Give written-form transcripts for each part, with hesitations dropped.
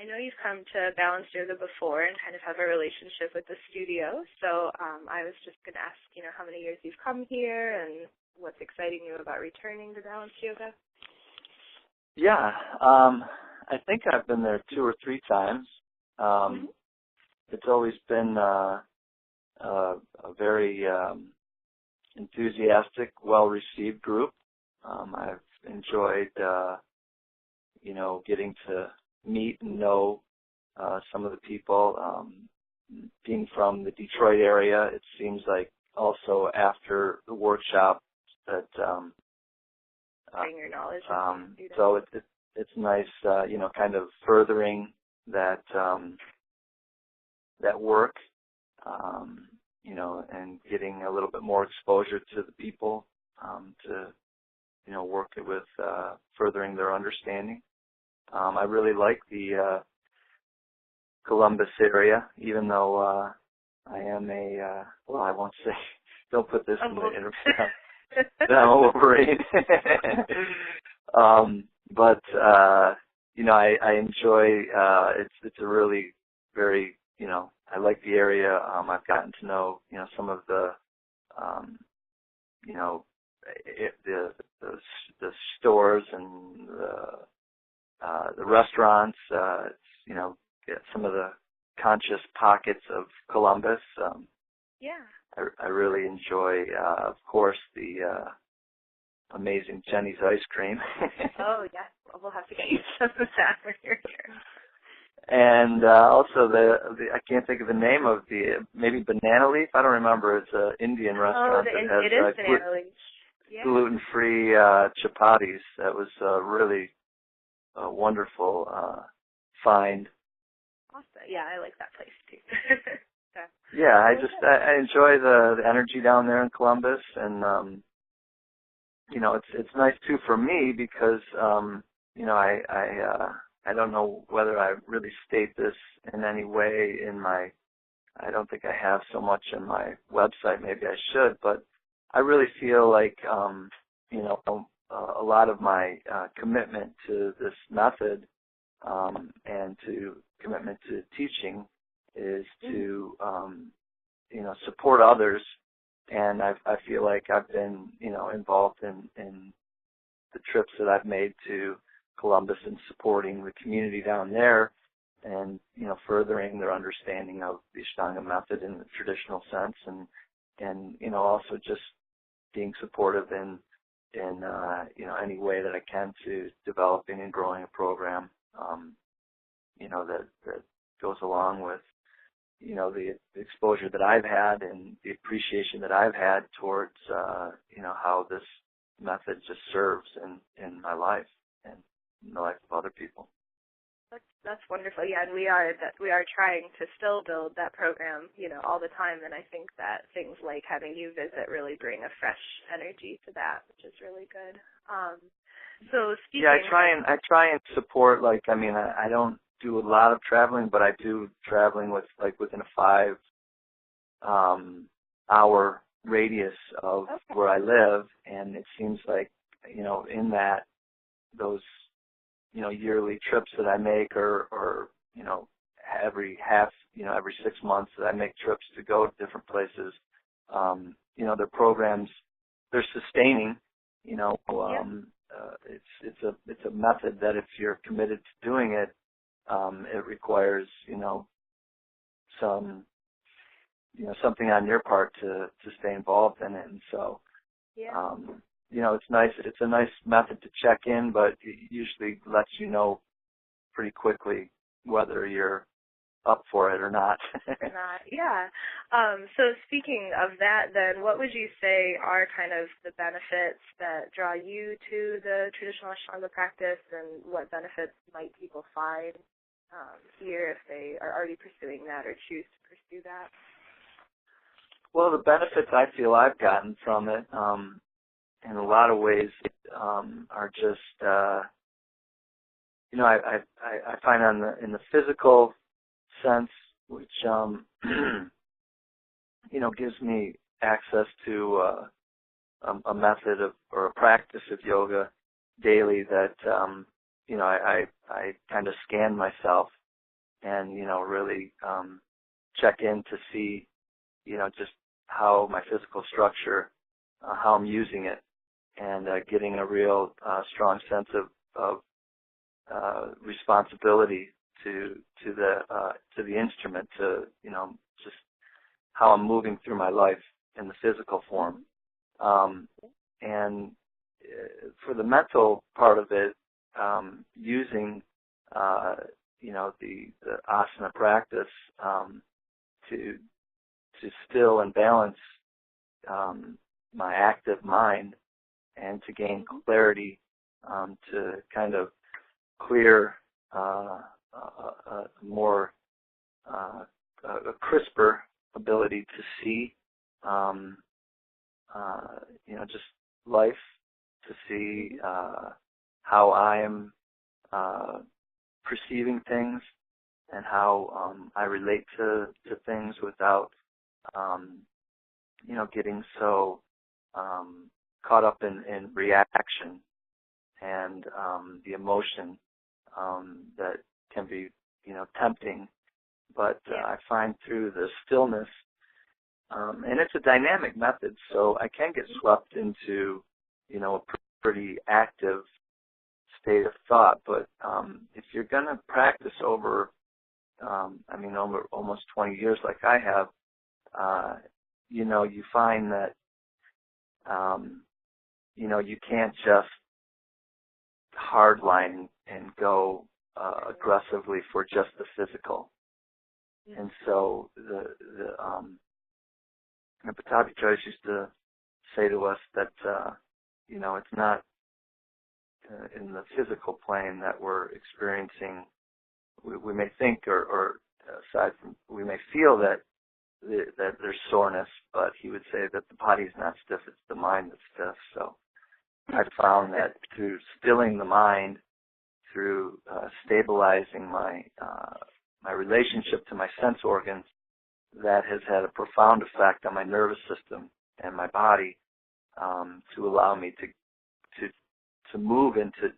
I know you've come to Balanced Yoga before and kind of have a relationship with the studio, so I was just going to ask, how many years you've come here and what's exciting you about returning to Balanced Yoga? Yeah, I think I've been there 2 or 3 times. It's always been a very enthusiastic, well-received group. I've enjoyed, getting to meet and know some of the people. Being from the Detroit area, it seems like also after the workshop that bring your knowledge. So it's nice, kind of furthering that that work, and getting a little bit more exposure to the people to work with furthering their understanding. I really like the Columbus area, even though I am I won't say, don't put this in the interview. I'm a Wolverine. But I enjoy, it's a really very, I like the area. I've gotten to know, some of the, the stores and the restaurants, some of the conscious pockets of Columbus. I really enjoy, of course, the amazing Jenny's ice cream. Oh, yes. We'll have to get you some of that when you're here. And also I can't think of the name of maybe Banana Leaf. I don't remember. It's an Indian restaurant that has it is Banana Leaf. Yeah. Gluten-free chapatis. That was really a wonderful find. Awesome. Yeah, I like that place too. Yeah, I enjoy the energy down there in Columbus, and it's nice too for me because I don't know whether I really state this in any way I don't think I have so much in my website. Maybe I should, but I really feel like a lot of my commitment to this method and to commitment to teaching is to support others, and I feel like I've been involved in the trips that I've made to Columbus and supporting the community down there, and furthering their understanding of the Ashtanga method in the traditional sense, and also just being supportive in any way that I can to developing and growing a program that goes along with the exposure that I've had and the appreciation that I've had towards how this method just serves in my life and in the life of other people. That's wonderful. Yeah, and we are trying to still build that program, all the time. And I think that things like having you visit really bring a fresh energy to that, which is really good. So speaking. Yeah, I try and support. I don't do a lot of traveling, but I do traveling within a 5-hour radius of where I live, and it seems like in that those yearly trips that I make, or every 6 months that I make trips to go to different places. Their programs, they're sustaining. It's a method that if you're committed to doing it, it requires something on your part to stay involved in it, and so. Yeah. It's nice. It's a nice method to check in, but it usually lets you know pretty quickly whether you're up for it or not. Yeah. So speaking of that, then, what would you say are kind of the benefits that draw you to the traditional Ashtanga practice, and what benefits might people find here if they are already pursuing that or choose to pursue that? Well, the benefits I feel I've gotten from it, in a lot of ways, are just, I find in the physical sense, which, gives me access to a method or a practice of yoga daily that, I kind of scan myself and really check in to see just how my physical structure, how I'm using it, and getting a real strong sense of responsibility to the instrument, to just how I'm moving through my life in the physical form. And for the mental part of it, using the asana practice to still and balance my active mind, and to gain clarity, to kind of clear a crisper ability to see, just life, to see how I am perceiving things, and how I relate to things without, getting so caught up in reaction and the emotion that can be, tempting. But I find through the stillness, and it's a dynamic method, so I can get swept into, a pretty active state of thought. But if you're going to practice over, over almost 20 years like I have, you find that, you can't just hardline and go aggressively for just the physical. And so the Pattabhi Jois used to say to us that, it's not in the physical plane that we're experiencing. We may think, or aside from, we may feel that there's soreness, but he would say that the body's not stiff, it's the mind that's stiff. So I found that through stilling the mind, through stabilizing my relationship to my sense organs, that has had a profound effect on my nervous system and my body, to allow me to move into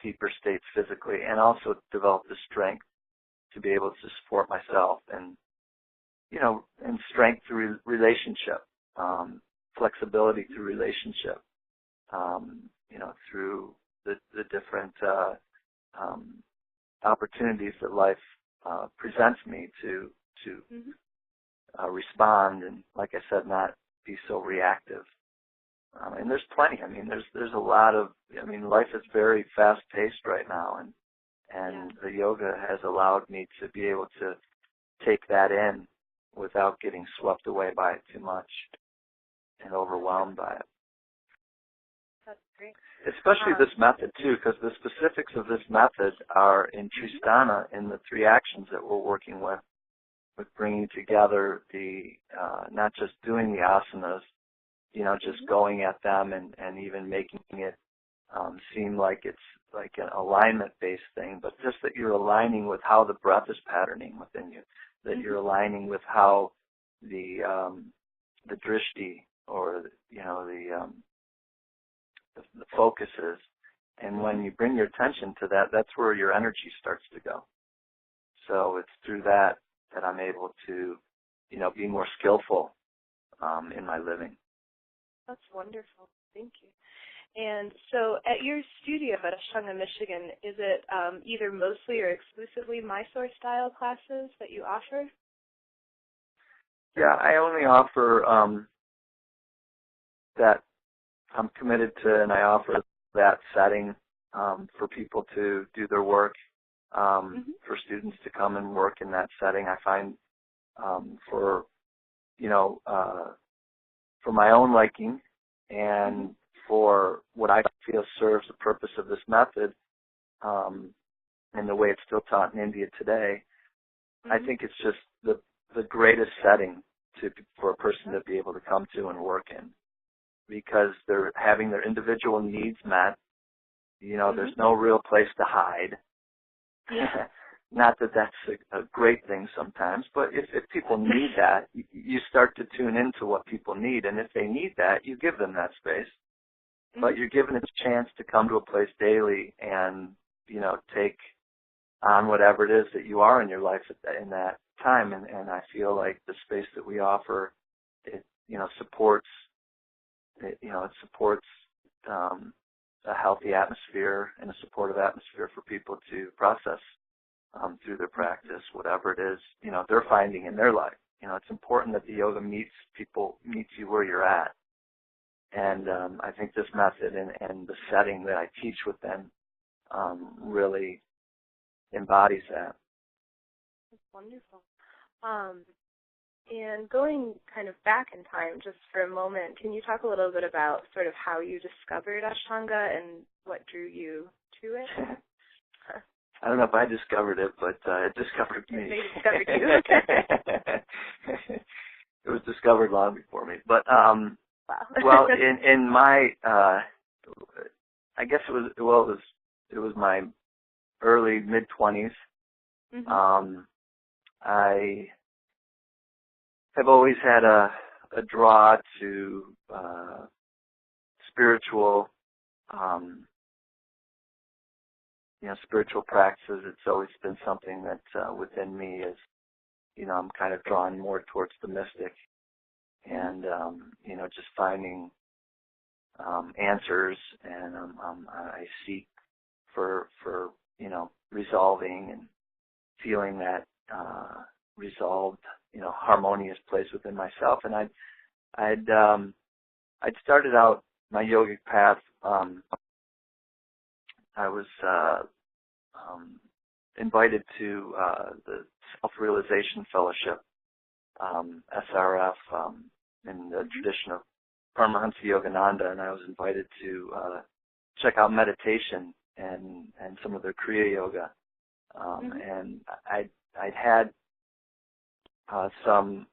deeper states physically, and also develop the strength to be able to support myself, and and strength through relationship, flexibility through relationship, through the different opportunities that life presents me to respond, and like I said, not be so reactive. And there's plenty. There's a lot of. Life is very fast-paced right now, and the yoga has allowed me to be able to take that in without getting swept away by it too much and overwhelmed by it. That's great. Especially this method, too, because the specifics of this method are in Tristana, in the 3 actions that we're working with bringing together the, not just doing the asanas, just going at them and even making it seem like it's like an alignment-based thing, but just that you're aligning with how the breath is patterning within you, that you're aligning with how the drishti, or the focus is. And when you bring your attention to that, that's where your energy starts to go. So it's through that I'm able to, be more skillful in my living. That's wonderful. Thank you. And so at your studio at Ashtanga, Michigan, is it either mostly or exclusively Mysore style classes that you offer? Yeah, I only offer that I'm committed to, and I offer that setting for people to do their work, for students to come and work in that setting. I find for my own liking, and for what I feel serves the purpose of this method, and the way it's still taught in India today, I think it's just the greatest setting for a person to be able to come to and work in, because they're having their individual needs met. There's no real place to hide. Yeah. Not that that's a great thing sometimes, but if people need that, you start to tune into what people need, and if they need that, you give them that space. But you're given a chance to come to a place daily and, take on whatever it is that you are in your life in that time. And I feel like the space that we offer, it, supports, it supports, a healthy atmosphere and a supportive atmosphere for people to process, through their practice, whatever it is, they're finding in their life. It's important that the yoga meets you where you're at. And, I think this method and the setting that I teach within, really embodies that. That's wonderful. And going kind of back in time just for a moment, can you talk a little bit about sort of how you discovered Ashtanga and what drew you to it? I don't know if I discovered it, but it discovered me. They discovered you. Okay. It was discovered long before me. But wow. well, in my I guess it was my early mid-20s. Mm-hmm. I have always had a draw to spiritual spiritual practices. It's always been something that within me is, I'm kind of drawn more towards the mystic and, just finding answers, and I seek for resolving and feeling that resolved, harmonious place within myself. And I'd started out my yogic path. I was invited to the Self-Realization Fellowship, SRF, in the tradition of Paramahansa Yogananda, and I was invited to check out meditation and some of their Kriya Yoga. And I'd had some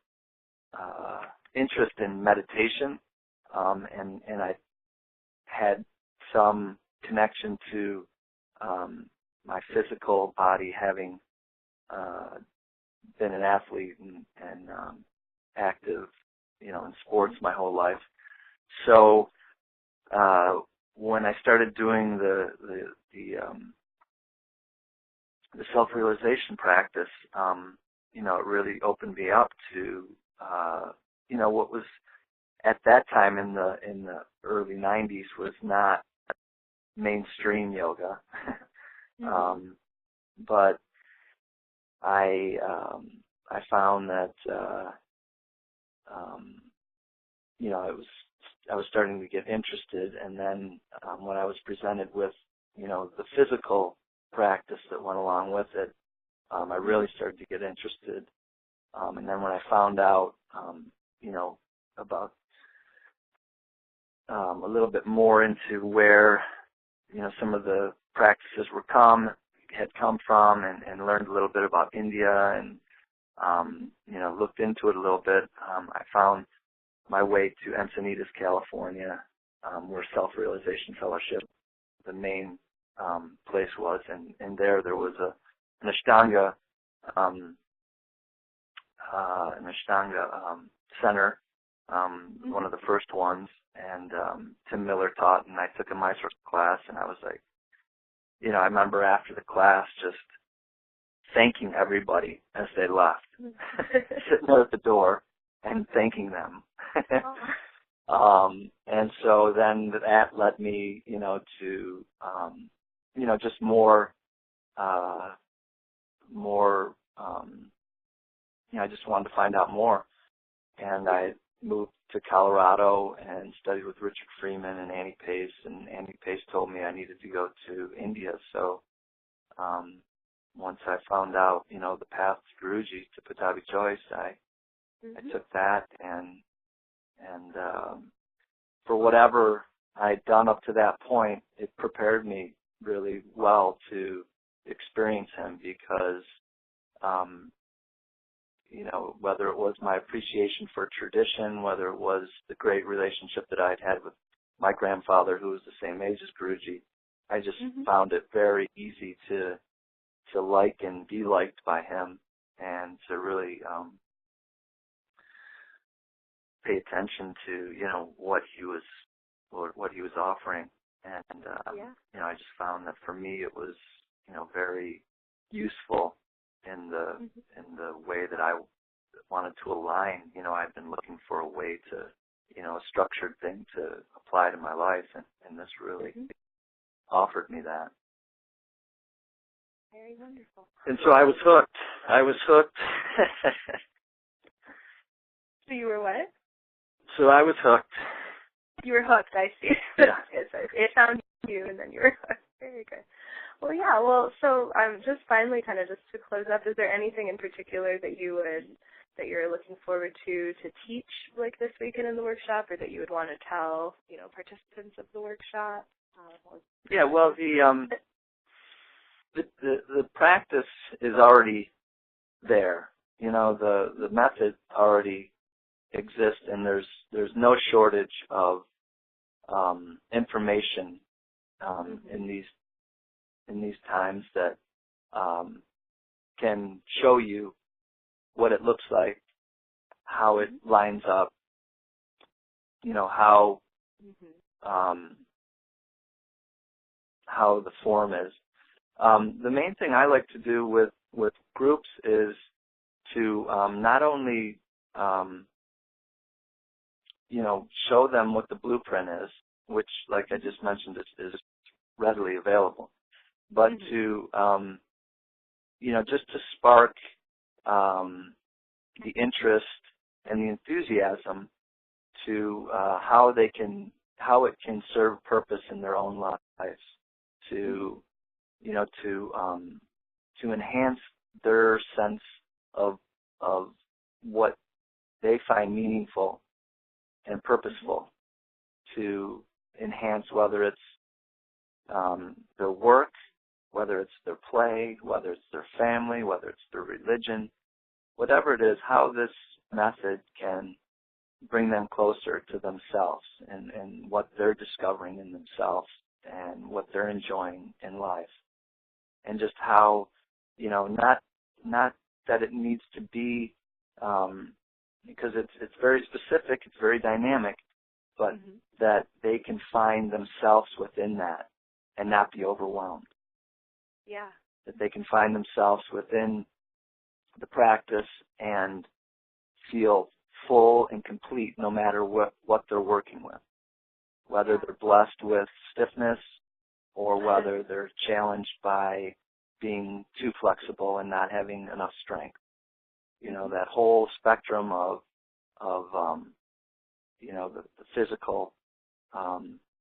interest in meditation, and I had some connection to my physical body, having been an athlete and active, in sports my whole life. So when I started doing the self-realization practice, it really opened me up to what was at that time in the early 90s was not mainstream yoga. But I found that I was starting to get interested, and then when I was presented with the physical practice that went along with it, I really started to get interested. And then when I found out about a little bit more into where some of the practices had come from, and learned a little bit about India, and looked into it a little bit, I found my way to Encinitas, California, where Self-Realization Fellowship, the main place was, and there was an Ashtanga center, one of the first ones, and Tim Miller taught, and I took a Mysore class, and I was like, I remember after the class just thanking everybody as they left, sitting there at the door and thanking them. And so then that led me, to, just more, I just wanted to find out more. And I moved to Colorado and studied with Richard Freeman and Annie Pace, and Annie Pace told me I needed to go to India. So once I found out, the path to Guruji, to Pattabhi Jois, I took that, and for whatever I'd done up to that point, it prepared me really well to experience him, because whether it was my appreciation for tradition, whether it was the great relationship that I'd had with my grandfather, who was the same age as Guruji, I just found it very easy to like and be liked by him, and to really pay attention to what he was offering. And I just found that for me it was very useful in the way that I wanted to align. I've been looking for a way to, a structured thing to apply to my life, and this really offered me that. Very wonderful. And so I was hooked. So you were what? So I was hooked. You were hooked, I see. Yeah. It found you, and then you were hooked. Very good. Well, yeah. Well, so just finally, kind of just to close up, is there anything in particular that you're looking forward to teach, like this weekend in the workshop, or that you would want to tell, participants of the workshop? Yeah. Well, the practice is already there. The method already exists, and there's no shortage of information in these times that can show you what it looks like, how it lines up, how the form is. The main thing I like to do with groups is to not only show them what the blueprint is, which, like I just mentioned, is readily available, but to just to spark the interest and the enthusiasm to how it can serve purpose in their own lives, to enhance their sense of what they find meaningful and purposeful, to enhance whether it's their work, whether it's their play, whether it's their family, whether it's their religion, whatever it is, how this method can bring them closer to themselves and what they're discovering in themselves and what they're enjoying in life. And just how, not that it needs to be, because it's very specific, it's very dynamic, but that they can find themselves within that and not be overwhelmed. Yeah. That they can find themselves within the practice and feel full and complete no matter what they're working with. Whether they're blessed with stiffness or whether they're challenged by being too flexible and not having enough strength. That whole spectrum of the physical,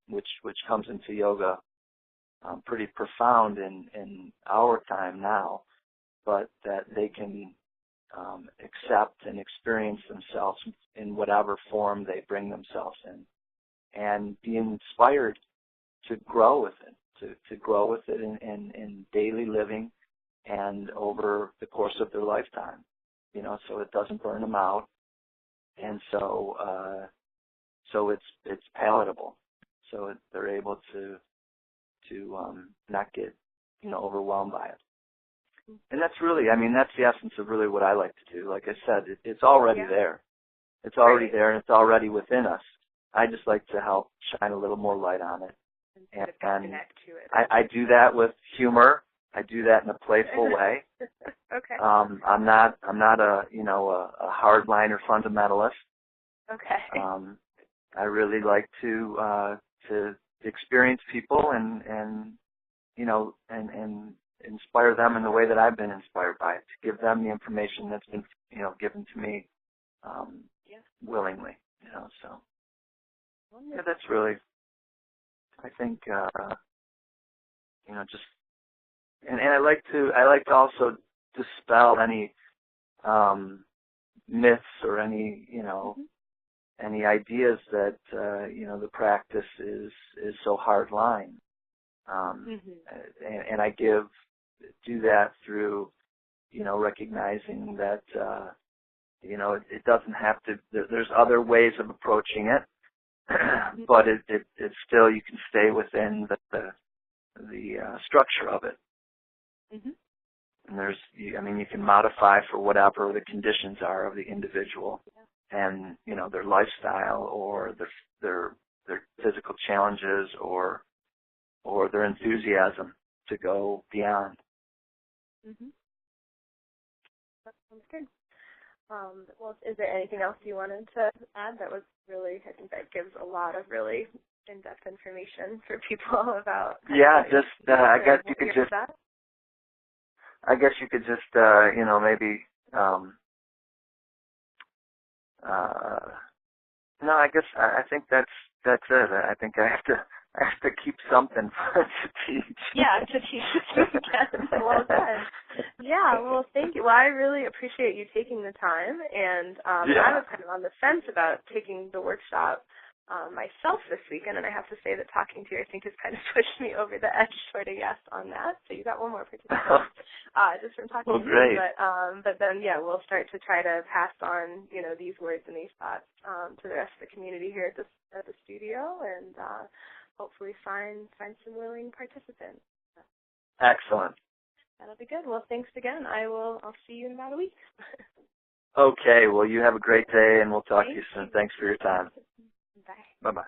which comes into yoga pretty profound in our time now, but that they can accept and experience themselves in whatever form they bring themselves in, and be inspired to grow with it, to grow with it in daily living and over the course of their lifetime, so it doesn't burn them out, and so it's palatable, so they're able to not get overwhelmed by it. And that's really, that's the essence of really what I like to do. Like I said, it's already there. It's already there, and it's already within us. I just like to help shine a little more light on it. And connect to it. I do that with humor. I do that in a playful way. Okay. I'm not a hardliner fundamentalist. Okay. I really like to experience people and inspire them in the way that I've been inspired by it, to give them the information that's been given to me willingly. So that's really, I think, just, and I like to also dispel any myths or any any ideas that the practice is so hard line, and I do that through recognizing that it doesn't have to. There's other ways of approaching it, but it's still, you can stay within the structure of it. And you can modify for whatever the conditions are of the individual and their lifestyle or their physical challenges or their enthusiasm to go beyond. Mm-hmm. That sounds good. Well, is there anything else you wanted to add? That was really, I think that gives a lot of really in-depth information for people about. Yeah, just I guess you could just. I guess you could just maybe. No, I guess I think that's it. I think I have to keep something to teach. Yeah, to teach again. Well done. Yeah, well, thank you. Well, I really appreciate you taking the time, and I was kind of on the fence about taking the workshop myself this weekend, and I have to say that talking to you, I think, has kind of pushed me over the edge toward a yes on that. So you got one more participant just from talking to great. you. But then, yeah, we'll start to try to pass on, these words and these thoughts to the rest of the community here at the studio, and hopefully find some willing participants. Excellent. That'll be good. Well, thanks again. I'll see you in about a week. Okay. Well, you have a great day, and we'll talk to you soon. Thanks for your time. Bye. Bye-bye.